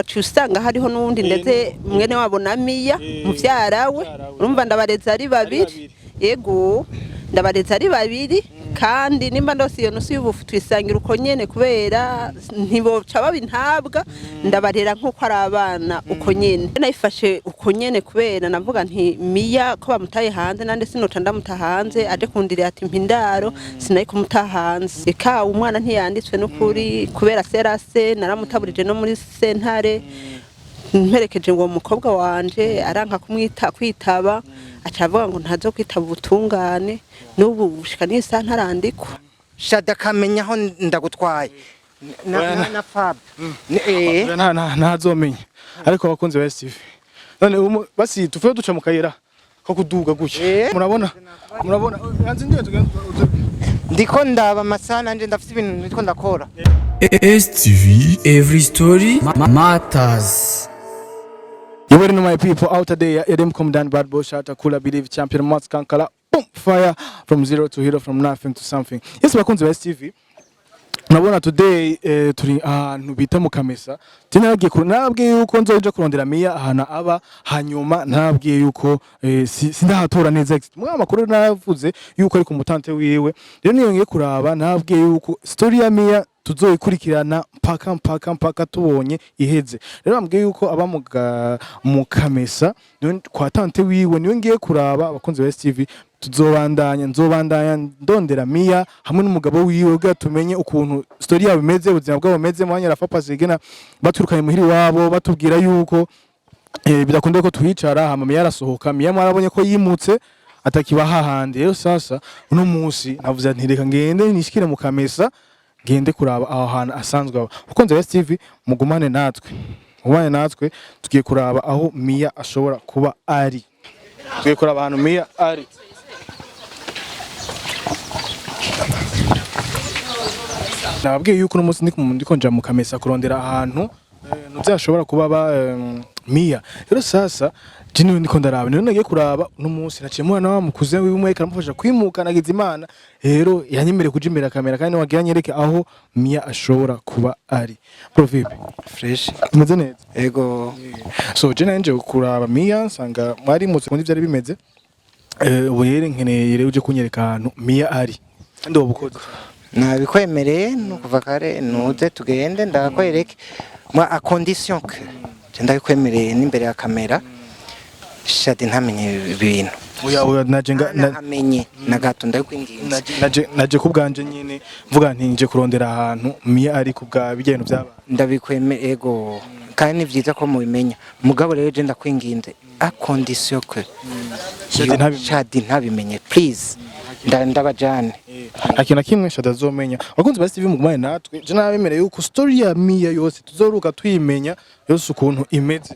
wacu usanga hariho n'uwundi ndetse mwene wabo na Miya muvyara we urumva ndabareza ari babiri yego ndabareza ari babiri kandi nimba ndose iyo nusu y'ubufu twisangira uko nyene kubera ntiboca babintabwa ndabarera nkuko ari abana uko nyene nayifashe uko nyene kubera navuga nti Miya ko bamutaye hanze nande sinoca ndamuta hanze aje kundira ati mpindaro sinayi kumuta hanze eka umwana ntiyanditswe n'ukuri kubera serase naramutaburije no muri sentare mperekeje ngo umukobwa wanje aranka kwitaba acavuga ngo ntazo kwitaba ubutungane n'ubu bushika n'isa ntarandikwa Shada kamenya aho ndagutwaye na Fab ntazomenya ariko abakunzi ba STV none basi tuvuye duca mu kayira ko kuduga gutya murabona hanze ndiye tugenda ndiko ndaba masana nje ndafite ibintu ndiko ndakora STV every story matters. You already know my people out there. Them come down bad boy shot a cooler believe champion Mats Kankala. Boom, fire from zero to hero, from nothing to something. Yes, bakunzi ba STV. Nabona today turi ahantu bita mu Kamesa. Nabwiye yuko nzoja kurondera Miya ahana aba hanyuma nabwiye yuko sindahatora neza exit. Mwa makuru navuze yuko ari ku mutante wiwe. Rero niyongeye kuraba nabwiye yuko story ya Miya tuzoyikurikirana mpaka tubonye iheze. Rero ambwiye yuko aba mu Kamesa kwa tante wiwe niwe ngiye kuraba abakunzi ba STV nzobandanya ndondera Miya hamwe n'umugabo wiwe bwa tumenye ukuntu story yabo imeze ubuzima bwabo bumeze mwanya rafa zigena baturukanye muhiri wabo batubwira yuko bidakunda ko tuhicara hama Miya arasohoka Miya mwarabonye ko yimutse atakiba hahandi. Rero sasa uno munsi navuze nti reka ngende nishikire mu Kamesa gende kuraba aho hantu asanzwe aba. Ukunze STV mugumane natwe tugiye kuraba aho Miya ashobora kuba ari. Tugiye kuraba ahantu Miya ari. Nababwiye yuko umunsi ndiko nja mu Kamesa kurondera ahantu nuvyashobora kuba ba Miya. Rero sasa jini ndiko ndaraba none nagiye kuraba no munsi naciye mwana wa mukuze wimwe karamufasha kwimuka nagize Imana. Rero yanyemere kuja imbere kamera kandi wagira nyereke aho Miya ashobora kuba ari. Provibe fresh imeze neza ego so jina nje kuraba Miya sanga mwari mutse kundi byari bimeze ubu yere nkeneye rero uje kunyereka ahantu Miya ari kandi wabukoze nabikwemereye no kuva kare nuze tugende ndakwereke mwa a condition que ndakwemereye n'imbere ya kamera Shadi ntamenye ibintu oya namenye na gato ndakwinginze naje kubganje nyine mvuga nti nje kurondera ahantu Miya ari kubga bijyeno byaba ndabikwemere ego kandi ni byiza ko mubimenya mugabo rero je ndakwinginze a condition que Shadi ntabimenye please ndabajane akina kimwe Shada azomenya bakunze ba STV mugumane natwe je nabemereye yuko story ya Miya yose tuzoruka tuyimenya yose ukuntu imeze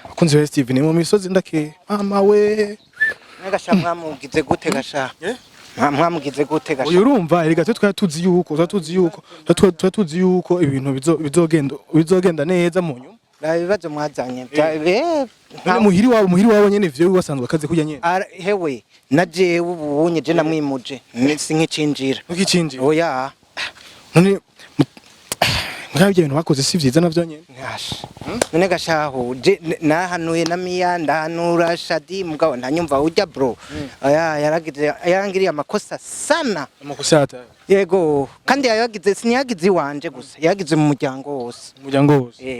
bakunze ba STV ni mu misozi ndake mama we nagasha mwamugize gute gasha mwamugize gute gasha urumva erega twe tuzi yuko ibintu bizogenda neza mu nyuma ibibazo mwazanye muhiri wabo nyene vyo wasanzwe akaze kujya nyene hewe naje ubunye je namwimuje sinkicinjira ukicinjira oya none ngabye ibintu bakoze si vyiza navyo nyene none gashaho je nahanuye na Miya ndahanura Shadi mugabo ntanyumva ujya bro oya yarangiriye amakosa sana amakosa yego kandi yagize siniyagize wanje gusa yagize mu muryango wose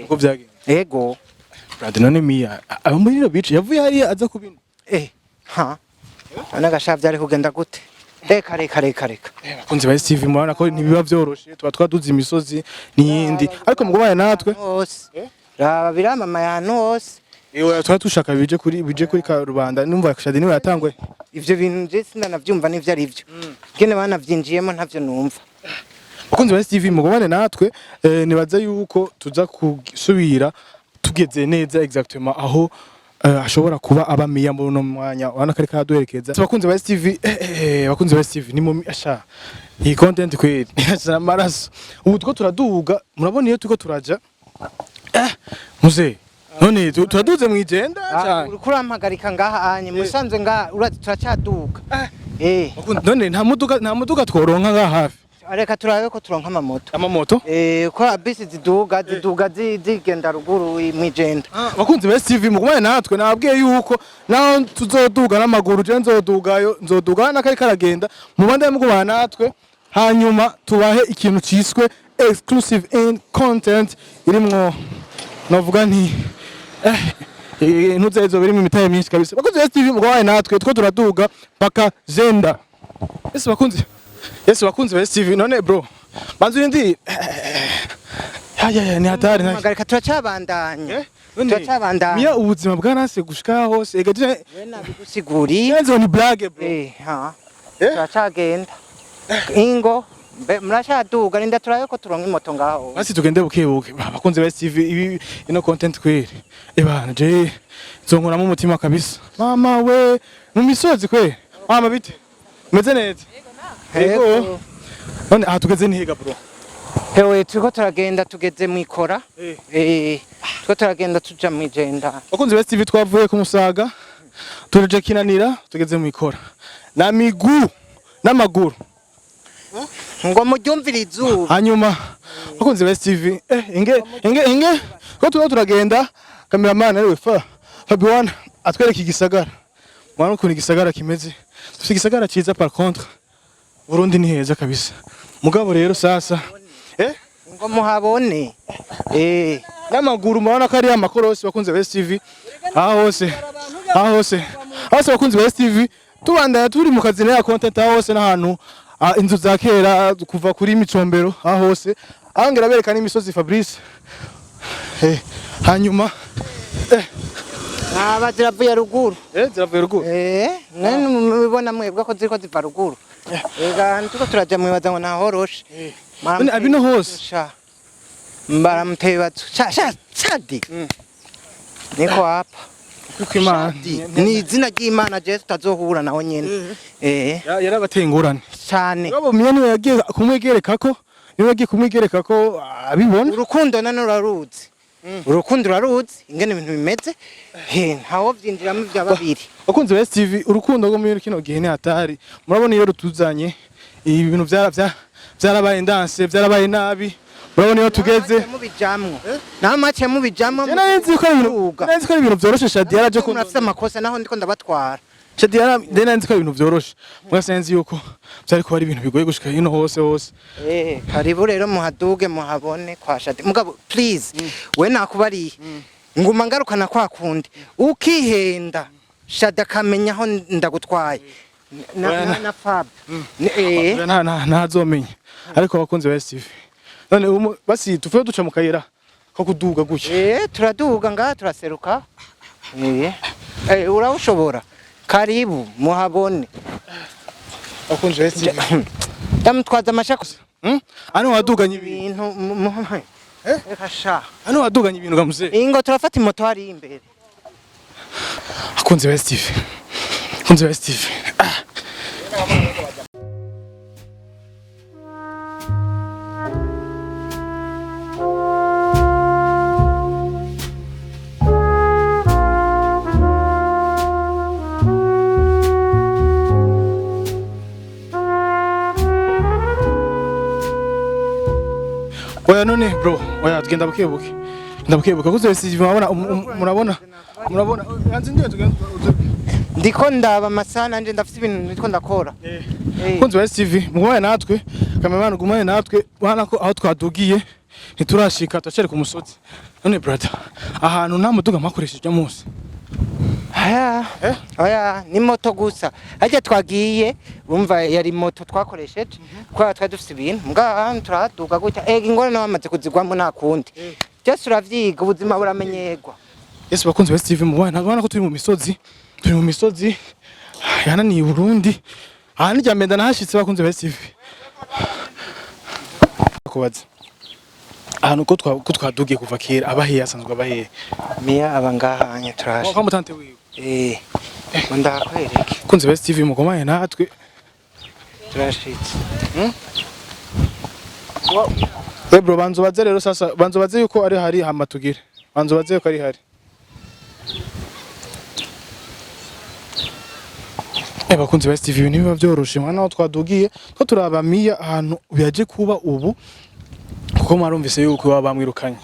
uko byagenda yego brother none Miya aba muri no bice yavuye hari aza kubina none gashaho byari kugenda gute reka bakunze ba STV murana ko ntibiba byoroshe tuba twaduze imisozi n'iyindi ariko mugumane natwe raba biramama yantu hose tuba tushaka bije kuri ka rubanda numva Shadi niwe yatangwe ivyo bintu je sinanavyumva n'ivyo ari byo ngene banavyinjiyemo ntavyo numva bakunze ba STV mugumane natwe nibaza yuko tuza kusubira tugeze neza exactement aho ashobora kuba aba Miya muri no mwanya wana kari kaduherekeza bakunze ba STV bakunze ba STV ni mu asha iyi content kweli asha maraso ubu tuko turaduga murabona iyo tuko turaja muze none turaduze mu igenda cyane urikurampagarika ngaha anye musanze ngaha urati turacyaduga none nta muduga tworonka ngaha hafi Reka turabe ko turonka amamoto. Amamoto? Ko bisi ziduga zigenda ruguru mwijenda. Bakunzi ba STV mugumane natwe nababwiye yuko naho tuzoduga n'amaguru je nzoduga nakari karagenda mu bande mugumane natwe hanyuma tubahe ikintu ciswe exclusive in content irimwo novuga nti ntuzezo biri mu mitaye myinshi kabisa. Bakunzi ba STV mugumane natwe two turaduga paka Jenda. Yes bakunzi ba STV none bro banzu ndi ni hatari nta Magarika turacabandanya. Turacabandanya. Miya ubuzima bwanase gushika hose egaje we nabigusiguri. Yenzo ni blague bro. Turacagenda. Ingo murashaduga ninda turayo ko turonka imoto ngaho. Basi tugende bukebuke bakunzi ba STV ibi ino content kweri. Ebana je zongora mu mutima kabisa. Mama we mu misozi kweri. Mama bite? Meze neza. Ego. None tugeze nihiga bro. Hewe turiko turagenda tugeze mwikora. Turiko turagenda tuja mwijenda. Bakunzi ba STV twavuye ku Musaga. Turije kinanira tugeze mwikora. Na miguu n'amaguru. Ngo muryumvira izuba. Hanyuma bakunzi ba STV inge ko turagenda cameraman ariwe Fabian atwereka igisagara. Mwana ukuntu igisagara kimeze. Dufite igisagara ciza par contre. Burundi ni heza kabisa. Mugabo rero sasa ngo muhabone n'amaguru mubona ko ari amakorosi bakunze ba STV hose bakunze ba STV tubandanya turi mu kazi na content hose n'ahantu inzu za kera kuva kuri Micombero hose ahangera berekana imisozi Fabrice hanyuma ziravuye ruguru ziravuye ruguru none mubibona mwebwe ko ziriko ziva ruguru ega ntuko turaja mwibaza ngo nahoroshe none abino hose mbaramutebatu chadi niko hapa kuko Imana ni izina ry'Imana je tutazohura naho nyene yarabateye ingorane cyane babo niwe yagiye kumwigereka ko abibona urukundo nane uraruzi urukundo uraruzi ingene ibintu bimeze ntawo vyinjiramo bya babiri bakunze ba STV urukundo rwo muri kino gihe ni hatari murabona iyo rutuzanye ibi bintu byarabaye ndanse byarabaye nabi murabona iyo tugeze mubijamwe namace mubijamwe nzi ko ari ibintu byoroshe Shadi yaraje ko murafite amakosa naho ndiko ndabatwara Shadi nzi ko ari ibintu byoroshe mwasenzi yuko byari ko ari ibintu bigoye gushika hino hose karibu rero muhaduge muhabone kwa Shadi mugabo please we nakubariye nguma ngarukana kwa kundi ukihenda Shadi akamenya aho ndagutwaye na Fab ntazomenya ariko bakunze ba STV none basi tuvuye duca mu kayira ko kuduga gutya turaduga ngaha turaseruka uraushobora karibu muhabone bakunze ba STV ndamutwaza amashako ano waduganye ibintu ano waduganye ibintu gamuze ingo turafata imoto hari imbere bakunze ba STV Oya none bro, oya tugenda bukebuke. Ndabukebuka kuzo STV murabona yanze ndiye tugenda ndiko ndaba masana nje ndafite ibintu ndiko ndakora kunzi wa STV mugumane natwe cameraman gumane natwe bana ko aho twadugiye ntiturashika tacere ku musozi none brother ahantu nta muduga makoresheje munsi oya ni moto gusa hajya twagiye bumva yari moto twakoresheje kwa twa dufite ibintu mbwa turaduga gutya ingorane bamaze kuzigwamo nakundi cyose uravyiga ubuzima buramenyerwa Yesu bakunzi ba STV mubana ko turi mu misozi yananiye Burundi aha nijya mbenda nahashitse bakunzi ba STV kubaza ahantu ko twadugiye kuva kera abahiye asanzwe abahiye miya abangahanye turaje kwa mutante wiwe ndakwereke kunzi ba STV mugomanye natwe turashitse bro banzobaze rero sasa banzobaze yuko ari hari hamatugire banzobaze yuko ari hari bakunzi ba STV ibintu biba byoroshe mwana aho twadugiye ko turaba Mia ahantu yaje kuba ubu kuko marumvise yuko baba bamwirukanye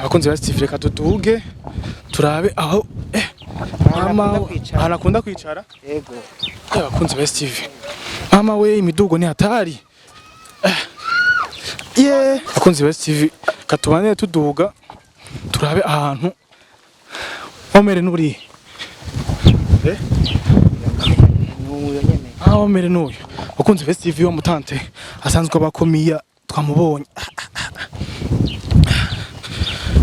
bakunzi ba STV reka tuduge turabe aho mama anakunda kwicara yego bakunzi ba STV mama we imidugo ni hatari bakunzi ba STV katubane tuduga turabe ahantu omere nuri omere nuyo bakunzi ba STV wo mutante asanzwe abakomiya twamubonye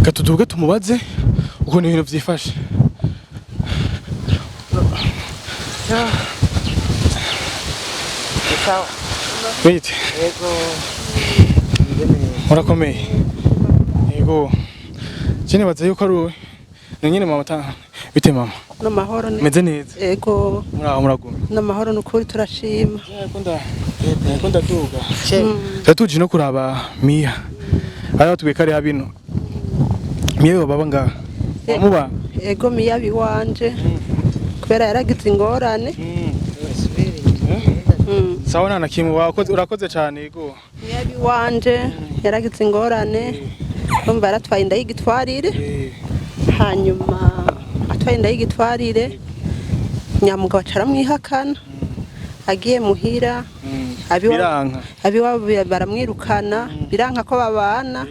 katuduge tumubaze uko ni ibintu byifashe wait murakomeye yego cyane baza yuko ari wowe nyine mama tanga bite mama n'amahoro meze neza yego muraho muraguma n'amahoro n'ukuri turashima kunda duga tuje no kuraba Mia ari batubwiye kare habino Mia baba ngaha muba yego Mia biwanje kubera yaragize ingorane sawa nana kimwe urakoze cyane yego Mia biwanje yaragize ingorane umva yaratwaye inda y'igitwarire hanyuma atwaye inda y'igitwarire nyamugabo acaramwihakana agiye muhira abiwabo baramwirukana biranka ko babana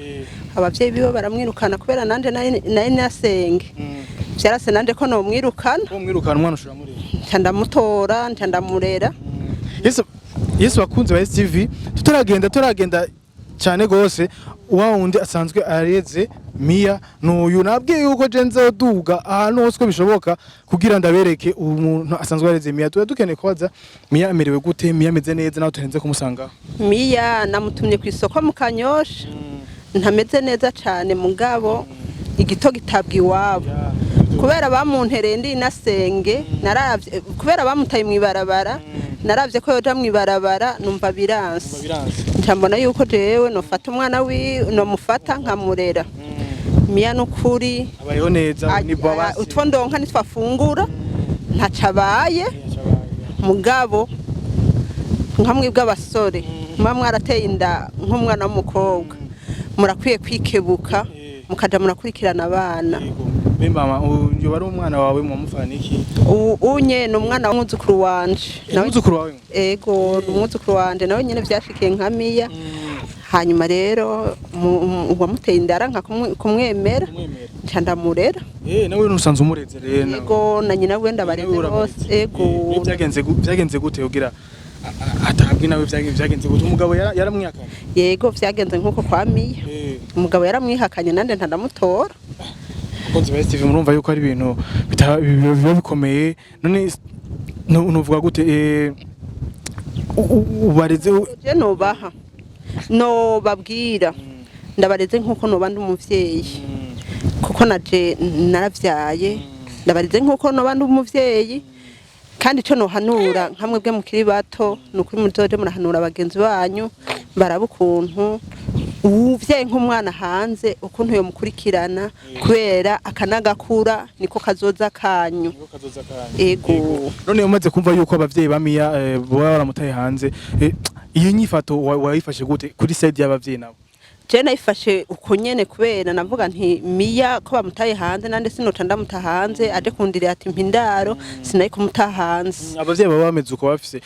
abavyeyi biwe baramwirukana kubera nanje naye nasenge byarase nanje ko no mwirukana umwana ushura muri ncandamutora ncandamurera Yesu bakunze ba STV turagenda cyane gose wundi asanzwe areze Mia n'uyu nabwiye yuko je nzoduga ahantu hose ko bishoboka kugira ndabereke umuntu asanzwe areze Mia dukeneye kubaza Mia amerewe gute Mia ameze neza naho turenze kumusanga Mia namutumye ku isoko mu Kanyosha ntameze neza cyane mugabo igito gitabwa iwabo kubera bamuntereye ndi nasenge naravye kubera bamutaye mwibarabara naravye ko yoja mwibarabara numva biranse ntambona yuko jewe nofata umwana no mufata nkamurera Mia nukuri abayeho neza ni baba utwo ndonka nitwafungura ntacabaye mugabo nkamwe bw'abasore mwarateye inda nk'umwana w'umukobwa murakwiye kwikebuka mukaja murakurikirana abana mama uyo bari umwana wawe mu mufaniki unye no umwana w'umuzukuru wanje nawe umuzukuru wawe ego umuzukuru wanje nawe nyene vyashikiye nka Mia hanyuma rero uwamuteye indara nka kumwemera ncandamurera nawe nusanze umureze rero ego na nyina wenda bareze bose ego byagenze gute ugira atabwi nawe byagenze gute umugabo yaramwihakanye yego vyagenze nkuko kwa Mia umugabo yaramwihakanye nande ntandamutora konzi ba STV murumva yuko ari ibintu biba bikomeye none nuvuga gute ubareze je nobaha no babwira ndabareze nkuko noba ndi umuvyeyi kuko naje naravyaye ndabareze nkuko noba ndi umuvyeyi kandi ico nohanura nkamwe bwe mukiri bato nukuri muzoje murahanura abagenzi banyu baraba ukuntu uvyaye nk'umwana hanze ukuntu yo mukurikirana kubera akanagakura niko kazoza kanyu ego none umaze kumva yuko abavyeyi ba Mia baba baramutaye hanze iyo nyifato wayifashe gute kuri side y'abavyeyi nabo je nayifashe uko nyene kubera navuga nti Mia ko bamutaye hanze nande sinoca ndamuta hanze aje kundire ati mpindaro sinayi kumuta hanze abavyeyi baba bameze uko bafise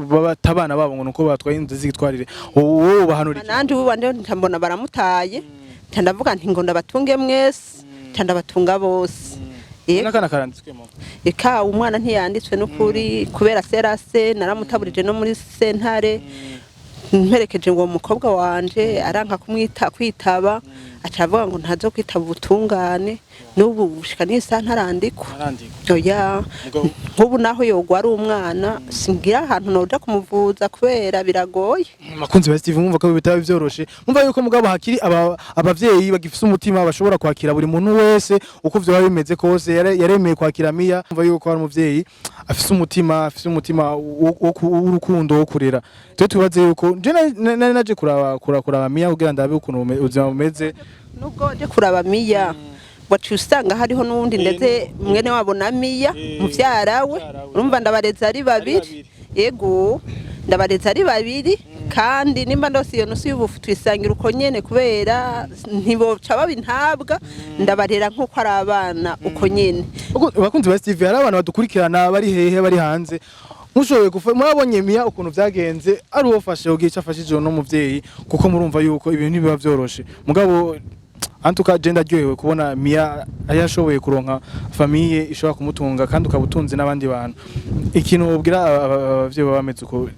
batabana babo ngo nuko batwaye inzu zigitwarire wowe bahanura nanje wande ntambona baramutaye ndavuga nti ngo ndabatunge mwese ndabatunga bose nakana karanditswemo eka umwana ntiyanditswe no kuri kubera serase naramutaburije no muri sentare mperekeje ngo umukobwa wanje aranka kwitaba acavuga ngo ntazo kwitaba ubutungane n'ubu gushika n'isaha ntarandikwa oya nk'ubu naho yogwa ari umwana singira ahantu noja kumuvuza kubera biragoye. Makunzi ba Steve mwumva ko bitaba byoroshe, mwumva yuko mugabo hakiri abavyeyi bagifise umutima bashobora kwakira buri muntu wese uko vyo bimeze kose, yaremeye kwakira Mia. Mwumva yuko ari umuvyeyi afise umutima w'urukundo wo kurera. Twe tubaze yuko je nari naje kuraba Mia kugira ndabe ukuntu ubuzima bumeze. Nubwo je kuraba Mia wacu usanga hariho n'undi ndetse mwene wabo na Mia muvyara we, urumva ndabareza ari babiri. Yego ndabareza ari babiri kandi nimba ndose iyo nusu y'ubufu twisangira uko nyene kubera ntiboca babintabwa, ndabarera nkuko ari abana uko nyene. Bakunzi ba Steve, hari abantu badukurikirana bari hehe bari hanze, mushoboye murabonye Mia ukuntu vyagenze ari wofashe ugiye afashije no muvyeyi, kuko murumva yuko ibintu ntibiba vyoroshe. Mugabo antuka je ndaryohewe kubona Mia ayashoboye kuronka famille ishobora kumutunga kandi ukabutunzi n'abandi bantu. Ikintu ubwira abavyeyi bameze uko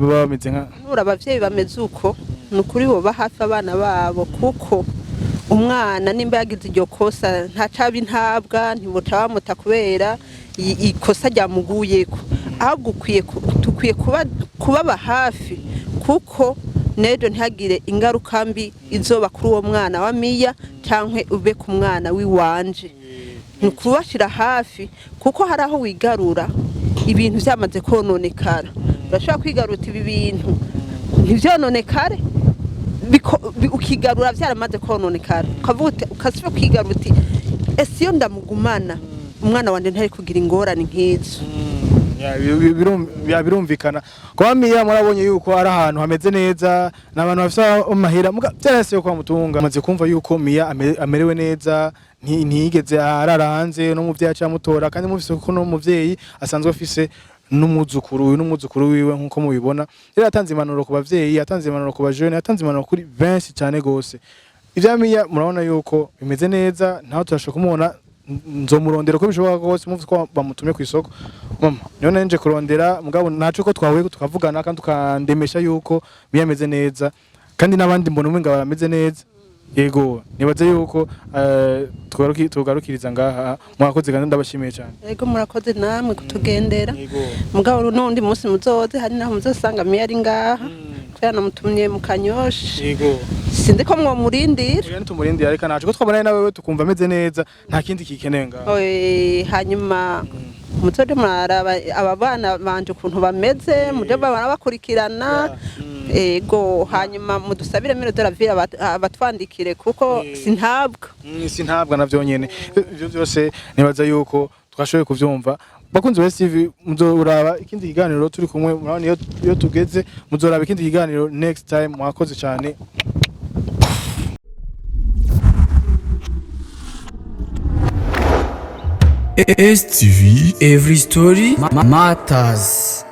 bameze nka nura abavyeyi bameze uko nukuri bo bahafi abana babo, kuko umwana nimba yagize iryo kosa ntaca bintabwa ntiboca bamuta kubera ikosa ryamuguyeko, ahubwo tukwiye kubaba hafi kuko nejo ntihagire ingaruka mbi izoba kuri uwo mwana wa Mia canke ube ku mwana wiwanje. Nukubashira hafi kuko hari aho wigarura ibintu vyamaze kononekara, urashobora kwigaruta ibi bintu ntivyononekare ukigarura vyaramaze kononekara, ukavuga ukasifa kwigaruti ese iyo ndamugumana umwana wanje ntari kugira ingorane nk'izo. birumvikana kwa Mia. Murabonye yuko ari ahantu hameze neza, n'abantu bafite amahera byarase yo kwa mutunga. Maze kumva yuko Mia amerewe neza, ntiyigeze arara hanze no muvyeyi acamutora, kandi muvise ko no muvyeyi asanzwe afise n'umuzukuru wiwe nkuko mubibona. Rero yatanze impanuro ku bavyeyi, yatanze impanuro ku bajene, yatanze impanuro kuri benshi cyane gose. Ivya Mia murabona yuko bimeze neza, ntaho turashaka kumubona. Nzomurondera ko bishoboka kose, muvuze ko bamutumye ku isoko. Mama niyo nanje kurondera, mugabo naco ko twahuye tukavugana kandi tukandemesha yuko biyameze neza, kandi n'abandi mbona umwe ngaba bameze neza. Yego nibaze yuko tugarukiriza ngaha. Mwakoze kandi ndabashimiye cyane. Yego murakoze namwe kutugendera. Mugabo n'undi munsi muzoze hari naho muzosanga Mia ari ngaha kubera namutumye mu Kanyosha. Yego sindi ko mwo murindira. Oya nitumurindira ariko naco ko twabanaye nawe tukumva ameze neza, nta kindi kikeneye ngaha. Hanyuma muzoje muraraba aba bana banje ukuntu bameze, muje barabakurikirana. Ego hanyuma mudusabire mero doravira abatwandikire kuko sintabwa navyo nyene. Ivyo byose nibaza yuko twashoboye kuvyumva. Bakunzi ba Steve, muzoraba ikindi kiganiro turi kumwe, murabona iyo tugeze muzoraba ikindi kiganiro next time. Mwakoze cyane. STV, every story matters.